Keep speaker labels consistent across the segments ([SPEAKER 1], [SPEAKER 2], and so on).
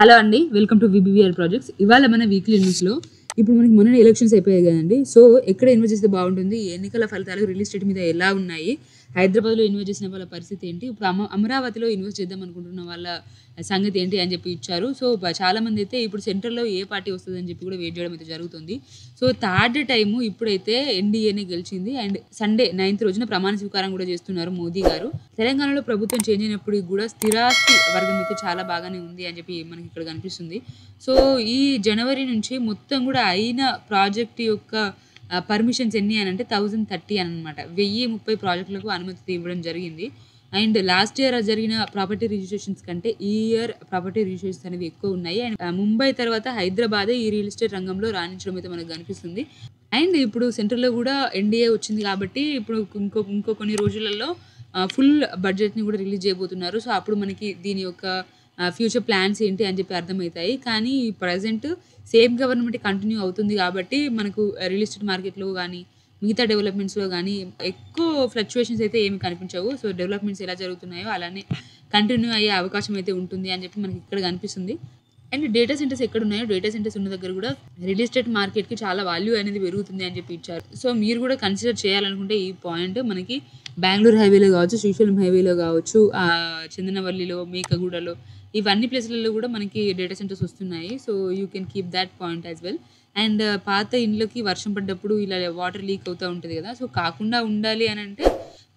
[SPEAKER 1] Hello అండి, welcome to విబివిఆర్ projects. ఇవాళ మన వీక్లీ న్యూస్లో ఇప్పుడు మనకి మొన్న ఎలక్షన్స్ అయిపోయాయి కదండి. సో ఎక్కడ ఇన్వెస్ట్ చేస్తే బాగుంటుంది, ఎన్నికల ఫలితాలు రియల్ ఎస్టేట్ మీద ఎలా ఉన్నాయి, హైదరాబాద్లో ఇన్వెస్ట్ చేసిన వాళ్ళ పరిస్థితి ఏంటి, ఇప్పుడు అమరావతిలో ఇన్వెస్ట్ చేద్దాం అనుకుంటున్న వాళ్ళ సంగతి ఏంటి అని చెప్పి ఇచ్చారు. సో చాలా మంది అయితే ఇప్పుడు సెంటర్లో ఏ పార్టీ వస్తుంది అని చెప్పి కూడా వెయిట్ చేయడం అయితే జరుగుతుంది. సో థర్డ్ టైము ఇప్పుడైతే ఎన్డీఏనే గెలిచింది. అండ్ సండే 9th రోజున ప్రమాణ స్వీకారం కూడా చేస్తున్నారు మోదీ గారు. తెలంగాణలో ప్రభుత్వం చేంజ్ అయినప్పుడు కూడా స్థిరాస్తి వర్గం అయితే చాలా బాగానే ఉంది అని చెప్పి మనకి ఇక్కడ కనిపిస్తుంది. సో ఈ జనవరి నుంచి మొత్తం కూడా అయిన ప్రాజెక్ట్ యొక్క పర్మిషన్స్ ఎన్ని అని అంటే 1030 అనమాట. 1030 ప్రాజెక్టులకు అనుమతి ఇవ్వడం జరిగింది. అండ్ లాస్ట్ ఇయర్ జరిగిన ప్రాపర్టీ రిజిస్ట్రేషన్స్ కంటే ఈ ఇయర్ ప్రాపర్టీ రిజిస్ట్రేషన్స్ అనేవి ఎక్కువ ఉన్నాయి. అండ్ ముంబై తర్వాత హైదరాబాదే ఈ రియల్ ఎస్టేట్ రంగంలో రాణించడం అయితే మనకు కనిపిస్తుంది. అండ్ ఇప్పుడు సెంట్రల్లో కూడా ఎన్డీఏ వచ్చింది కాబట్టి ఇప్పుడు ఇంకో కొన్ని రోజులలో ఫుల్ బడ్జెట్ని కూడా రిలీజ్ చేయబోతున్నారు. సో అప్పుడు మనకి దీని యొక్క ఫ్యూచర్ ప్లాన్స్ ఏంటి అని చెప్పి అర్థమవుతాయి. కానీ ప్రజెంట్ సేమ్ గవర్నమెంట్ కంటిన్యూ అవుతుంది కాబట్టి మనకు రియల్ ఎస్టేట్ మార్కెట్లో కానీ మిగతా డెవలప్మెంట్స్లో కానీ ఎక్కువ ఫ్లక్చువేషన్స్ అయితే ఏమి కనిపించవు. సో డెవలప్మెంట్స్ ఎలా జరుగుతున్నాయో అలానే కంటిన్యూ అయ్యే అవకాశం అయితే ఉంటుంది అని చెప్పి మనకి ఇక్కడ కనిపిస్తుంది. అండ్ డేటా సెంటర్స్ ఎక్కడ ఉన్నాయో డేటా సెంటర్స్ ఉన్న దగ్గర కూడా రియల్ ఎస్టేట్ మార్కెట్కి చాలా వాల్యూ అనేది పెరుగుతుంది అని చెప్పి ఇచ్చారు. సో మీరు కూడా కన్సిడర్ చేయాలనుకుంటే ఈ పాయింట్ మనకి బెంగళూరు హైవేలో కావచ్చు, శ్రీశైలం హైవేలో కావచ్చు, చందనవల్లిలో, మేకగూడలో, ఇవన్నీ ప్లేస్లలో కూడా మనకి డేటా సెంటర్స్ వస్తున్నాయి. So you can keep that point as well. And పాత ఇండ్లకి వర్షం పడ్డప్పుడు ఇలా వాటర్ లీక్ అవుతూ ఉంటుంది కదా. సో కాకుండా ఉండాలి అని అంటే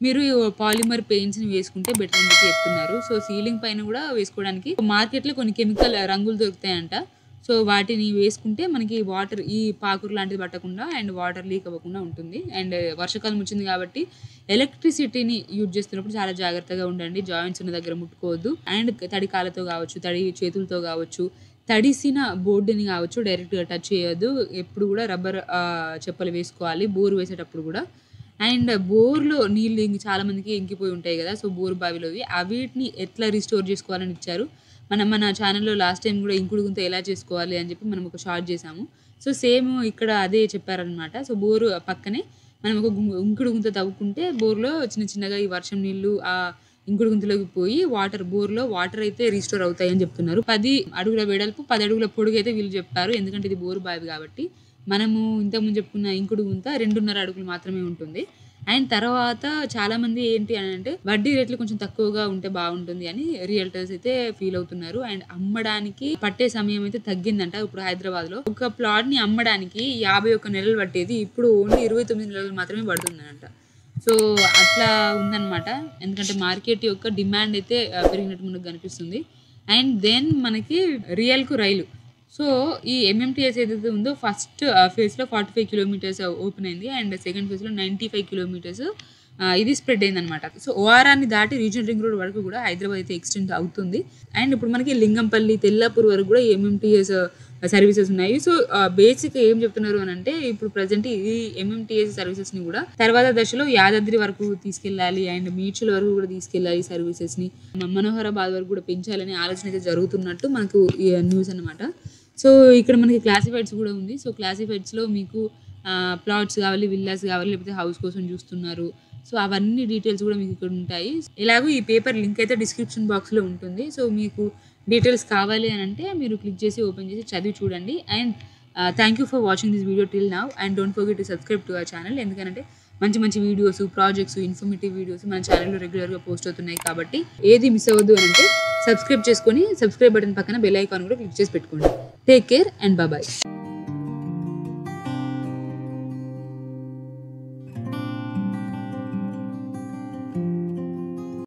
[SPEAKER 1] మీరు పాలిమర్ పెయింట్స్ని వేసుకుంటే బెటర్ అని చెప్పి చెప్తున్నారు. సో సీలింగ్ పైన కూడా వేసుకోవడానికి మార్కెట్లో కొన్ని కెమికల్ రంగులు దొరుకుతాయంట. సో వాటిని వేసుకుంటే మనకి వాటర్ ఈ పాకురు లాంటిది పట్టకుండా అండ్ వాటర్ లీక్ అవ్వకుండా ఉంటుంది. అండ్ వర్షాకాలం వచ్చింది కాబట్టి ఎలక్ట్రిసిటీని యూజ్ చేస్తున్నప్పుడు చాలా జాగ్రత్తగా ఉండండి. జాయింట్స్ ఉన్న దగ్గర ముట్టుకోవద్దు. అండ్ తడి కాళ్ళతో కావచ్చు, తడి చేతులతో కావచ్చు, తడిసిన బోర్డుని కావచ్చు డైరెక్ట్గా టచ్ చేయొద్దు. ఎప్పుడు కూడా రబ్బర్ చెప్పులు వేసుకోవాలి బోర్ వేసేటప్పుడు కూడా. అండ్ బోర్లో నీళ్ళు చాలామందికి ఇంకిపోయి ఉంటాయి కదా. సో బోర్ బావిలోవి వీటిని ఎట్లా రిస్టోర్ చేసుకోవాలని ఇచ్చారు. మన ఛానల్లో లాస్ట్ టైం కూడా ఇంకుడు గుంత ఎలా చేసుకోవాలి అని చెప్పి మనం ఒక షార్ట్ చేసాము. సో సేమ్ ఇక్కడ అదే చెప్పారనమాట. సో బోరు పక్కనే మనం ఒక ఇంకుడు గుంత తవ్వుకుంటే బోర్లో చిన్నగా ఈ వర్షం నీళ్ళు ఇంకుడు గుంతలోకి పోయి బోర్లో వాటర్ అయితే రీస్టోర్ అవుతాయి అని చెప్తున్నారు. 10 అడుగుల వెడల్పు 10 అడుగుల పొడుగు అయితే వీళ్ళు చెప్పారు. ఎందుకంటే ఇది బోరు బావి కాబట్టి. మనము ఇంతకుముందు చెప్పుకున్న ఇంకుడు గుంత 2.5 అడుగులు మాత్రమే ఉంటుంది. అండ్ తర్వాత చాలామంది ఏంటి అని అంటే వడ్డీ రేట్లు కొంచెం తక్కువగా ఉంటే బాగుంటుంది అని రియల్టర్స్ అయితే ఫీల్ అవుతున్నారు. అండ్ అమ్మడానికి పట్టే సమయం అయితే తగ్గిందంట. ఇప్పుడు హైదరాబాద్లో ఒక ప్లాట్ని అమ్మడానికి 51 నెలలు పట్టేది ఇప్పుడు ఓన్లీ 29 నెలలు మాత్రమే పడుతుందనంట. సో అట్లా ఉందన్నమాట. ఎందుకంటే మార్కెట్ యొక్క డిమాండ్ అయితే పెరిగినట్టు మనకు కనిపిస్తుంది. అండ్ దెన్ మనకి రియల్కు రైలు. సో ఈ ఎంఎంటీఎస్ ఏదైతే ఉందో ఫస్ట్ ఫేజ్లో 45 కిలోమీటర్స్ ఓపెన్ అయింది. అండ్ సెకండ్ ఫేజ్లో 95 కిలోమీటర్స్ ఇది స్ప్రెడ్ అయిందనమాట. సో ఓఆర్ఆర్ని దాటి రీజనల్ రింగ్ రోడ్ వరకు కూడా హైదరాబాద్ అయితే ఎక్స్టెండ్ అవుతుంది. అండ్ ఇప్పుడు మనకి లింగంపల్లి, తెల్లాపూర్ వరకు కూడా ఎంఎంటీఎస్ సర్వీసెస్ ఉన్నాయి. సో బేసిక్ ఏం చెప్తున్నారు అని అంటే ఇప్పుడు ప్రజెంట్ ఈ ఎంఎంటీఎస్ సర్వీసెస్ని కూడా తర్వాత దశలో యాదాద్రి వరకు తీసుకెళ్ళాలి అండ్ మీడ్చల్ వరకు కూడా తీసుకెళ్ళాలి సర్వీసెస్ని. మనోహరాబాద్ వరకు కూడా పెంచాలనే ఆలోచన అయితే జరుగుతున్నట్టు మనకు ఈ న్యూస్ అనమాట. సో ఇక్కడ మనకి క్లాసిఫైడ్స్ కూడా ఉంది. సో క్లాసిఫైడ్స్లో మీకు ప్లాట్స్ కావాలి, విల్లాస్ కావాలి, లేకపోతే హౌస్ కోసం చూస్తున్నారు. సో అవన్నీ డీటెయిల్స్ కూడా మీకు ఇక్కడ ఉంటాయి. ఇలాగూ ఈ పేపర్ లింక్ అయితే డిస్క్రిప్షన్ బాక్స్లో ఉంటుంది. సో మీకు డీటెయిల్స్ కావాలి అని అంటే మీరు క్లిక్ చేసి ఓపెన్ చేసి చదివి చూడండి. And thank you for watching this video till now. And don't forget to subscribe to our channel. ఎందుకంటే మంచి వీడియోస్, ప్రాజెక్ట్స్, ఇన్ఫర్మేటివ్ వీడియోస్ మన ఛానల్లో రెగ్యులర్గా పోస్ట్ అవుతున్నాయి కాబట్టి ఏది మిస్ అవ్వద్దు అని అంటే సబ్స్క్రైబ్ చేసుకొని సబ్స్క్రైబ్ బటన్ పక్కన బెల్ ఐకాన్ కూడా క్లిక్ చేసి పెట్టుకోండి. Take care and bye.